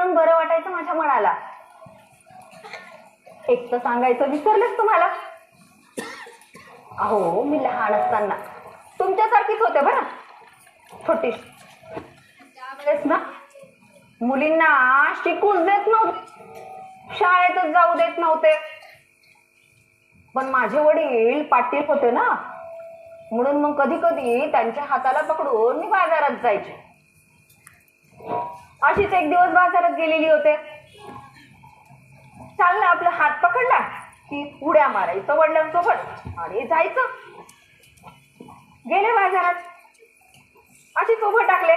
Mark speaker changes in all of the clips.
Speaker 1: म्हणून बरं वाटायचं माझ्या मनाला. एक तर सांगायचं विसरलेच तुम्हाला. अहो मी लहान असताना तुमच्यासारखीच होते बरं, छोटीशी. त्यावेळेस ना मुलींना शिकूच देत नव्हते, शाळेतच जाऊ देत नव्हते. पण माझे वडील पाटील होते ना, म्हणून मग कधी कधी त्यांच्या हाताला पकडून मी बाजारात जायचे. अशीच एक दिवस बाजारात गेलेली होते. चाललं आपला हात पकडला की उड्या मारायचं वडिलांसोबत आणि जायचं. गेले बाजारात, अशीच उभं टाकले.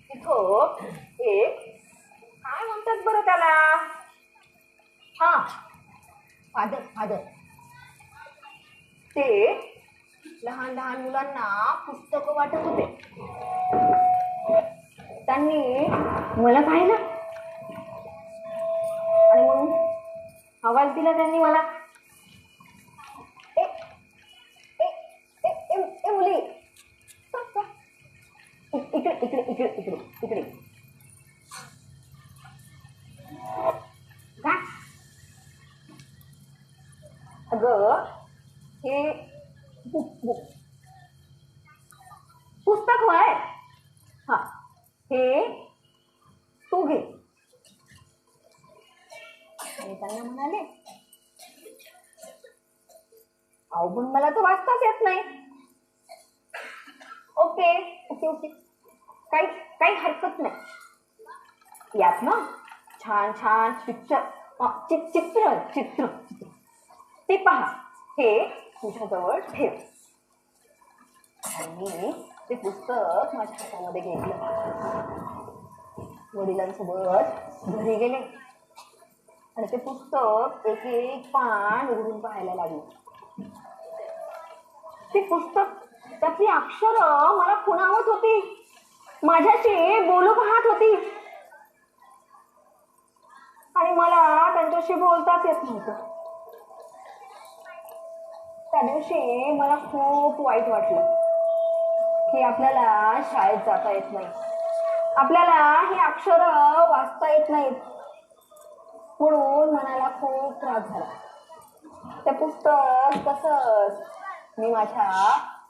Speaker 1: तिथं एक, काय म्हणतात बरं त्याला, हा फादर फादर, ते लहान लहान मुलांना पुस्तकं वाटत होते. त्यांनी मला पाहिलं आणि मग आवाज दिला त्यांनी मला, ए ए ए ए ए मुली, इकडे इकडे इकडे इकडे इकडे. काय अगं, हे पुस्तक आहे, हा हे तू घे. आणि त्यांना म्हणाले, अहो पण मला तर वाचताच येत नाही. ओके ओके ओके, काही काही हरकत नाही. यात ना छान छान चित्र चित्र चित्र ते पहा, हे तुझ्याजवळ ठेव. आणि मी ते पुस्तक माझ्या हातामध्ये घेतलं. वडिलांसोबत घरी गेले आणि ते पुस्तक एक एक पान उघडून पाहायला लागले. ते पुस्तक, त्यातली अक्षर मला खुणावत होती, माझ्याशी बोलू पाहत होती. आणि मला त्यांच्याशी बोलताच येत नव्हतं. त्या दिवशी मला खूप वाईट वाटलं की आपल्याला शाळेत जाता येत नाही, आपल्याला ही अक्षर वाचता येत नाहीत. म्हणून मनाला खूप त्रास झाला. ते पुस्तक तसंच मी माझ्या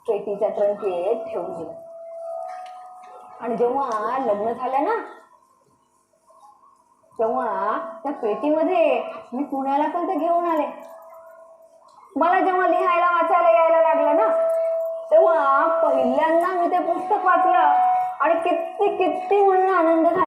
Speaker 1: पेटीच्या ट्रंकेत ठेवून दिलं. आणि जेव्हा लग्न झालं ना, तेव्हा त्या पेटीमध्ये मी पुण्याला पण ते घेऊन आले. मला जेव्हा लिहायला वाचायला यायला लागलं ना, तेव्हा पहिल्यांदा मी ते पुस्तक वाचलं आणि किती किती म्हणून आनंद झाला.